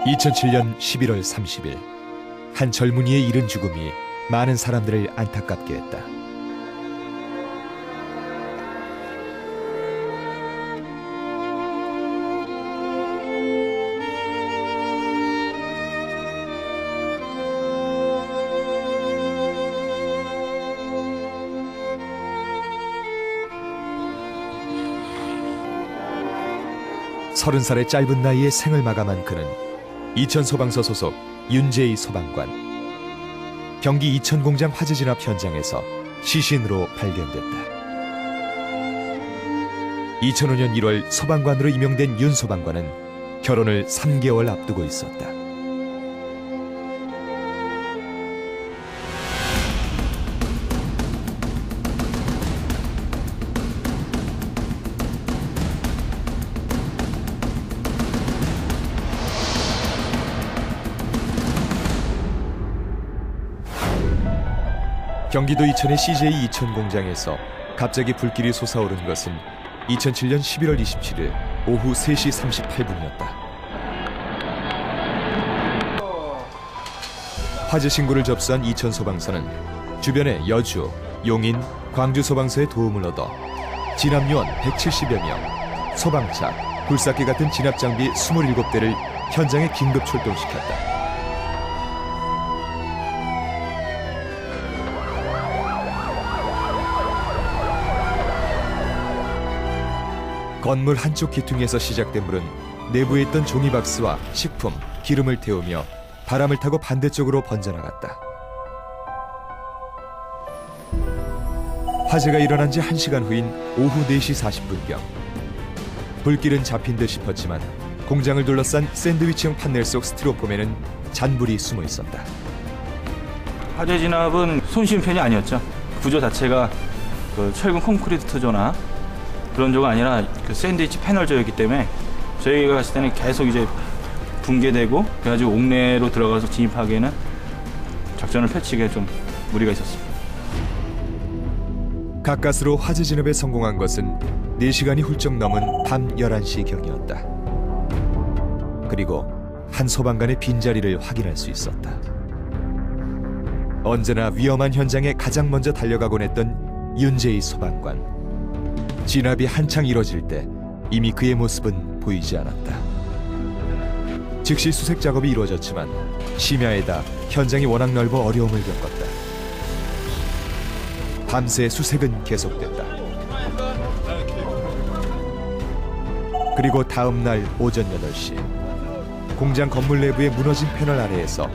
2007년 11월 30일, 한 젊은이의 이른 죽음이 많은 사람들을 안타깝게 했다. 서른 살의 짧은 나이에 생을 마감한 그는 이천소방서 소속 윤재희 소방관. 경기 이천공장 화재 진압 현장에서 시신으로 발견됐다. 2005년 1월 소방관으로 임용된 윤 소방관은 결혼을 3개월 앞두고 있었다. 경기도 이천의 CJ 이천 공장에서 갑자기 불길이 솟아오른 것은 2007년 11월 27일 오후 3시 38분이었다. 화재 신고를 접수한 이천 소방서는 주변의 여주, 용인, 광주 소방서의 도움을 얻어 진압요원 170여 명, 소방차, 굴삭기 같은 진압 장비 27대를 현장에 긴급 출동시켰다. 건물 한쪽 기퉁에서 시작된 불은 내부에 있던 종이박스와 식품, 기름을 태우며 바람을 타고 반대쪽으로 번져나갔다. 화재가 일어난 지 1시간 후인 오후 4시 40분경. 불길은 잡힌 듯 싶었지만 공장을 둘러싼 샌드위치형 판넬 속 스티로폼에는 잔불이 숨어 있었다. 화재 진압은 손쉬운 편이 아니었죠. 구조 자체가 철근 콘크리트 조나 그런 조가 아니라 샌드위치 패널조였기 때문에 저희가 갔을 때는 계속 이제 붕괴되고 그래가지고 옥내로 들어가서 진입하기에는 작전을 펼치기에 좀 무리가 있었습니다. 가까스로 화재 진압에 성공한 것은 4시간이 훌쩍 넘은 밤 11시경이었다. 그리고 한 소방관의 빈자리를 확인할 수 있었다. 언제나 위험한 현장에 가장 먼저 달려가곤 했던 윤재희 소방관. 진압이 한창 이뤄질 때 이미 그의 모습은 보이지 않았다. 즉시 수색 작업이 이루어졌지만 심야에다 현장이 워낙 넓어 어려움을 겪었다. 밤새 수색은 계속됐다. 그리고 다음 날 오전 8시, 공장 건물 내부의 무너진 패널 아래에서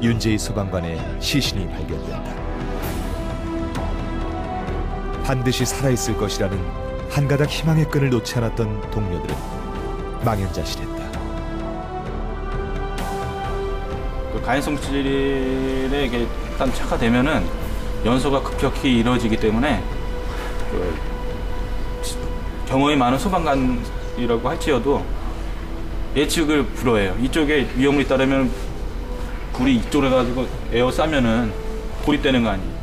윤재희 소방관의 시신이 발견된다. 반드시 살아있을 것이라는 한 가닥 희망의 끈을 놓지 않았던 동료들은 망연자실했다. 가연성 질에 일단 착화되면은 연소가 급격히 이루어지기 때문에 경험이 많은 소방관이라고 할지어도 예측을 불허해요. 이쪽에 위험물이 따르면 불이 이쪽으로 해가지고 에어싸면은 고립되는 거 아니에요.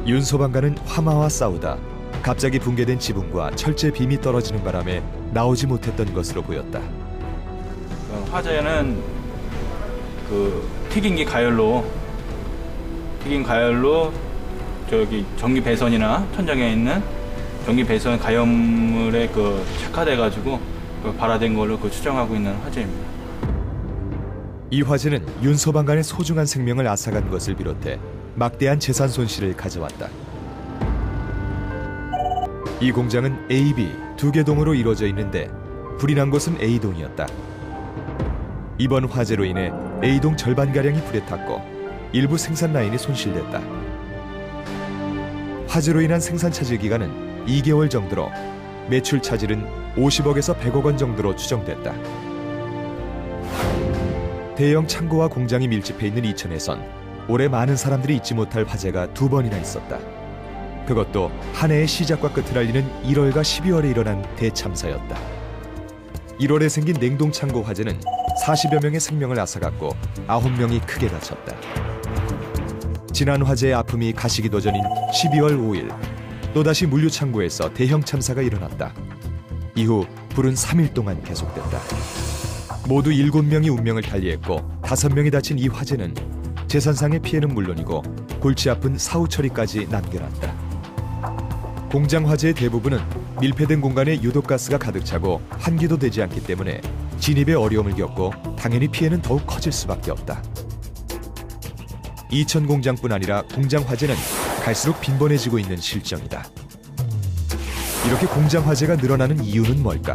윤 소방관은 화마와 싸우다 갑자기 붕괴된 지붕과 철제 빔이 떨어지는 바람에 나오지 못했던 것으로 보였다. 화재는 튀김기 가열로 저기 전기 배선이나 천장에 있는 전기 배선 가열물에 착화돼 가지고 발화된 걸로 추정하고 있는 화재입니다. 이 화재는 윤 소방관의 소중한 생명을 앗아간 것을 비롯해 막대한 재산 손실을 가져왔다. 이 공장은 A, B 두 개 동으로 이루어져 있는데 불이 난 곳은 A동이었다. 이번 화재로 인해 A동 절반가량이 불에 탔고 일부 생산 라인이 손실됐다. 화재로 인한 생산 차질 기간은 2개월 정도로 매출 차질은 50억에서 100억 원 정도로 추정됐다. 대형 창고와 공장이 밀집해 있는 이천에선 올해 많은 사람들이 잊지 못할 화재가 2번이나 있었다. 그것도 한 해의 시작과 끝을 알리는 1월과 12월에 일어난 대참사였다. 1월에 생긴 냉동창고 화재는 40여 명의 생명을 앗아갔고 9명이 크게 다쳤다. 지난 화재의 아픔이 가시기도 전인 12월 5일 또다시 물류창고에서 대형 참사가 일어났다. 이후 불은 3일 동안 계속됐다. 모두 7명이 운명을 달리했고 5명이 다친 이 화재는 재산상의 피해는 물론이고 골치 아픈 사후 처리까지 남겨놨다. 공장 화재의 대부분은 밀폐된 공간에 유독가스가 가득 차고 환기도 되지 않기 때문에 진입에 어려움을 겪고 당연히 피해는 더욱 커질 수밖에 없다. 이천 공장뿐 아니라 공장 화재는 갈수록 빈번해지고 있는 실정이다. 이렇게 공장 화재가 늘어나는 이유는 뭘까?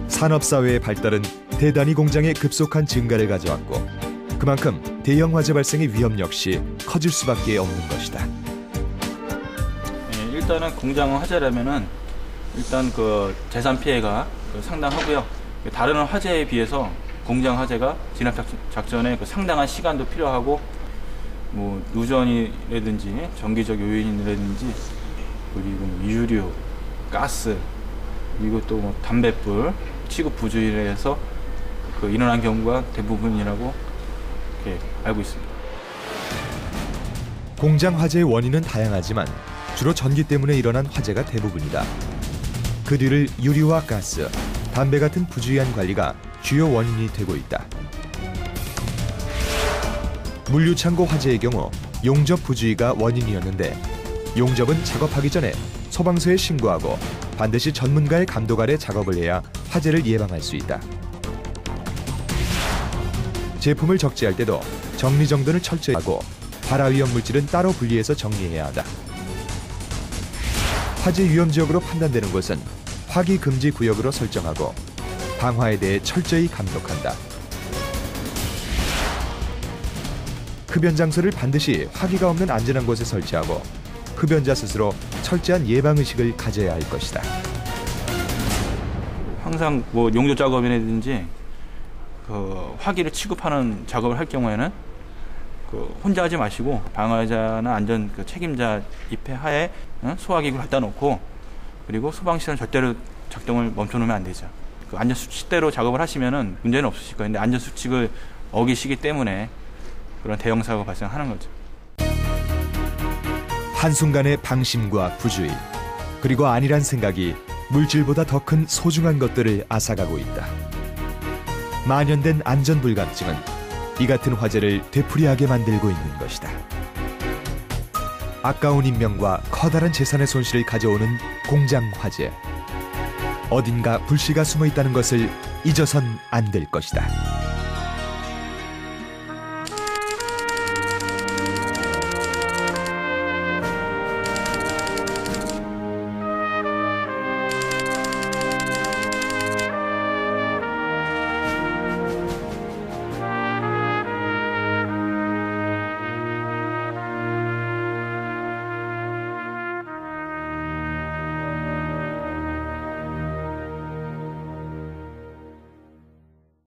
산업사회의 발달은 대단위 공장의 급속한 증가를 가져왔고 그만큼 대형 화재 발생의 위험 역시 커질 수밖에 없는 것이다. 네, 일단은 공장 화재라면은 일단 그 재산 피해가 상당하고요. 다른 화재에 비해서 공장 화재가 진압 작전에 상당한 시간도 필요하고 뭐 누전이라든지 전기적 요인이라든지 그리고 유류, 가스 그리고 또 뭐 담뱃불 취급 부주의를 해서 일어난 경우가 대부분이라고 이렇게 알고 있습니다. 공장 화재의 원인은 다양하지만 주로 전기 때문에 일어난 화재가 대부분이다. 그 뒤를 유리와 가스, 담배 같은 부주의한 관리가 주요 원인이 되고 있다. 물류창고 화재의 경우 용접 부주의가 원인이었는데 용접은 작업하기 전에 소방서에 신고하고 반드시 전문가의 감독 아래 작업을 해야 화재를 예방할 수 있다. 제품을 적재할 때도 정리정돈을 철저히 하고 발화위험 물질은 따로 분리해서 정리해야 하다. 화재 위험 지역으로 판단되는 곳은 화기 금지 구역으로 설정하고 방화에 대해 철저히 감독한다. 흡연 장소를 반드시 화기가 없는 안전한 곳에 설치하고 흡연자 스스로 철저한 예방의식을 가져야 할 것이다. 항상 뭐 용접 작업이라든지 화기를 취급하는 작업을 할 경우에는 혼자 하지 마시고 방화자나 안전 책임자 입회 하에 소화기구를 갖다 놓고 그리고 소방시설은 절대로 작동을 멈춰놓으면 안 되죠. 안전 수칙대로 작업을 하시면은 문제는 없으실 거예요. 근데 안전 수칙을 어기시기 때문에 그런 대형 사고가 발생하는 거죠. 한순간의 방심과 부주의, 그리고 아니란 생각이 물질보다 더 큰 소중한 것들을 앗아가고 있다. 만연된 안전 불감증은 이 같은 화재를 되풀이하게 만들고 있는 것이다. 아까운 인명과 커다란 재산의 손실을 가져오는 공장 화재. 어딘가 불씨가 숨어 있다는 것을 잊어선 안 될 것이다.